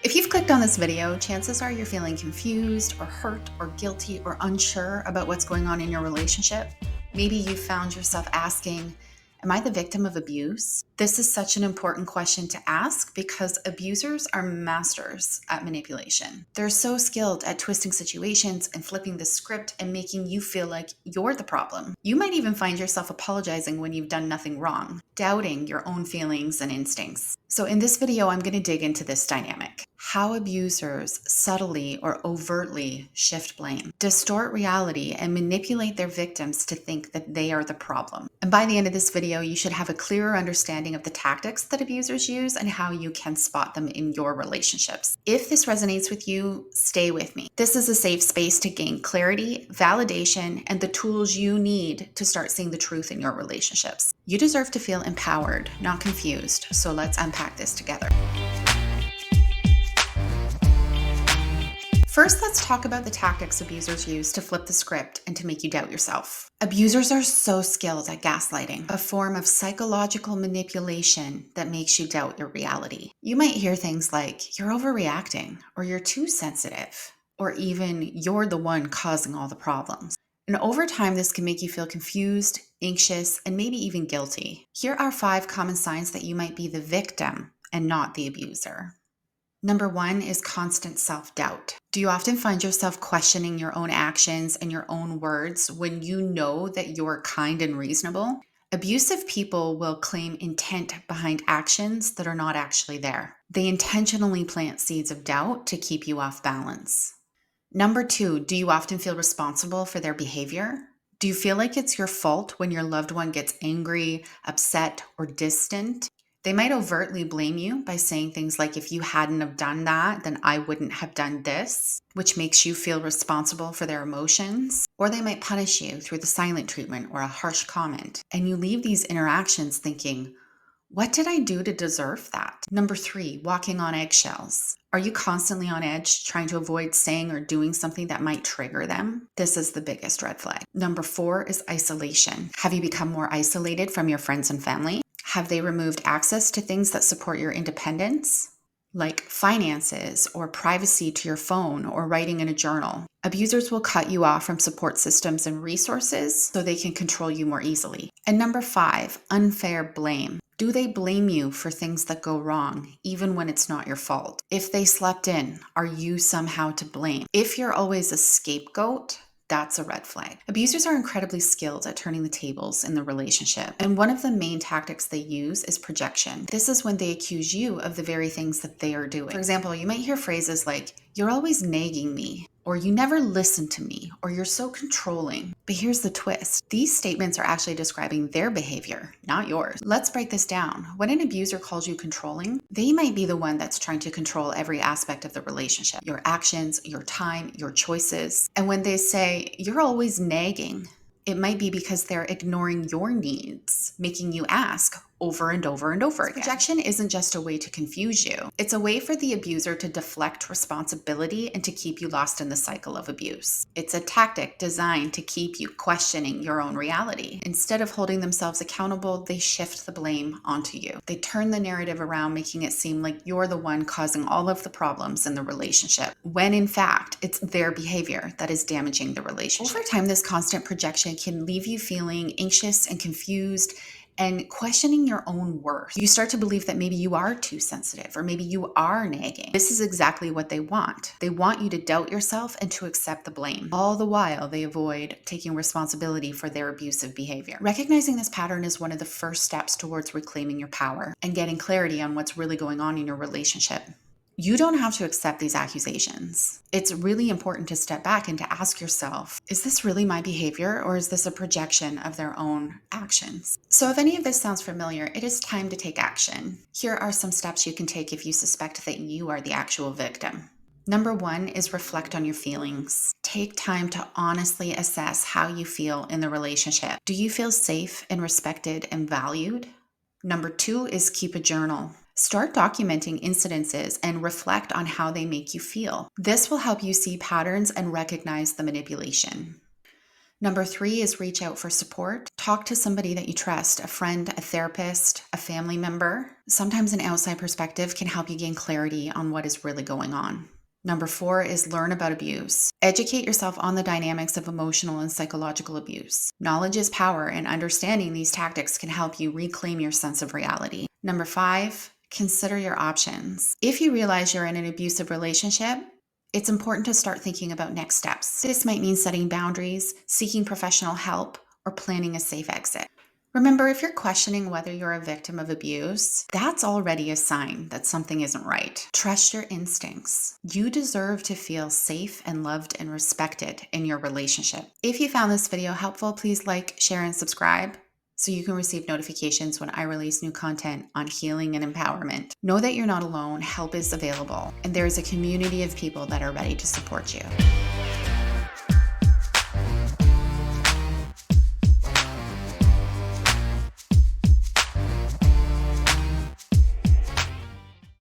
If you've clicked on this video, chances are you're feeling confused or hurt or guilty or unsure about what's going on in your relationship. Maybe you found yourself asking, am I the victim of abuse? This is such an important question to ask because abusers are masters at manipulation. They're so skilled at twisting situations and flipping the script and making you feel like you're the problem. You might even find yourself apologizing when you've done nothing wrong, doubting your own feelings and instincts. So in this video, I'm going to dig into this dynamic. How abusers subtly or overtly shift blame, distort reality, and manipulate their victims to think that they are the problem. And by the end of this video, you should have a clearer understanding of the tactics that abusers use and how you can spot them in your relationships. If this resonates with you, stay with me. This is a safe space to gain clarity, validation, and the tools you need to start seeing the truth in your relationships. You deserve to feel empowered, not confused. So let's unpack this together. First, let's talk about the tactics abusers use to flip the script and to make you doubt yourself. Abusers are so skilled at gaslighting, a form of psychological manipulation that makes you doubt your reality. You might hear things like, you're overreacting, or you're too sensitive, or even, you're the one causing all the problems. And over time, this can make you feel confused, anxious, and maybe even guilty. Here are 5 common signs that you might be the victim and not the abuser. Number 1 is constant self-doubt. Do you often find yourself questioning your own actions and your own words when you know that you're kind and reasonable? Abusive people will claim intent behind actions that are not actually there. They intentionally plant seeds of doubt to keep you off balance. Number 2, do you often feel responsible for their behavior? Do you feel like it's your fault when your loved one gets angry, upset, or distant? They might overtly blame you by saying things like, if you hadn't have done that, then I wouldn't have done this, which makes you feel responsible for their emotions. Or they might punish you through the silent treatment or a harsh comment. And you leave these interactions thinking, what did I do to deserve that? Number 3, walking on eggshells. Are you constantly on edge, trying to avoid saying or doing something that might trigger them? This is the biggest red flag. Number 4 is isolation. Have you become more isolated from your friends and family? Have they removed access to things that support your independence, like finances or privacy to your phone or writing in a journal? Abusers will cut you off from support systems and resources so they can control you more easily. And number 5, unfair blame. Do they blame you for things that go wrong, even when it's not your fault? If they slept in, are you somehow to blame? If you're always a scapegoat, that's a red flag. Abusers are incredibly skilled at turning the tables in the relationship. And one of the main tactics they use is projection. This is when they accuse you of the very things that they are doing. For example, you might hear phrases like, you're always nagging me, or you never listen to me, or you're so controlling. But here's the twist. These statements are actually describing their behavior, not yours. Let's break this down. When an abuser calls you controlling, they might be the one that's trying to control every aspect of the relationship, your actions, your time, your choices. And when they say, you're always nagging, it might be because they're ignoring your needs, making you ask over and over and over again. Projection isn't just a way to confuse you. It's a way for the abuser to deflect responsibility and to keep you lost in the cycle of abuse. It's a tactic designed to keep you questioning your own reality. Instead of holding themselves accountable, they shift the blame onto you. They turn the narrative around, making it seem like you're the one causing all of the problems in the relationship, when in fact, it's their behavior that is damaging the relationship. Over time, this constant projection can leave you feeling anxious and confused and questioning your own worth. You start to believe that maybe you are too sensitive or maybe you are nagging. This is exactly what they want. They want you to doubt yourself and to accept the blame. All the while, they avoid taking responsibility for their abusive behavior. Recognizing this pattern is one of the first steps towards reclaiming your power and getting clarity on what's really going on in your relationship. You don't have to accept these accusations. It's really important to step back and to ask yourself, is this really my behavior or is this a projection of their own actions? So if any of this sounds familiar, it is time to take action. Here are some steps you can take if you suspect that you are the actual victim. Number 1 is reflect on your feelings. Take time to honestly assess how you feel in the relationship. Do you feel safe and respected and valued? Number 2 is keep a journal. Start documenting incidences and reflect on how they make you feel. This will help you see patterns and recognize the manipulation. Number 3 is reach out for support. Talk to somebody that you trust, a friend, a therapist, a family member. Sometimes an outside perspective can help you gain clarity on what is really going on. Number 4 is learn about abuse. Educate yourself on the dynamics of emotional and psychological abuse. Knowledge is power, and understanding these tactics can help you reclaim your sense of reality. Number 5, consider your options. If you realize you're in an abusive relationship, it's important to start thinking about next steps. This might mean setting boundaries, seeking professional help, or planning a safe exit. Remember, if you're questioning whether you're a victim of abuse, that's already a sign that something isn't right. Trust your instincts. You deserve to feel safe and loved and respected in your relationship. If you found this video helpful, please like, share, and subscribe so you can receive notifications when I release new content on healing and empowerment. Know that you're not alone, help is available, and there is a community of people that are ready to support you.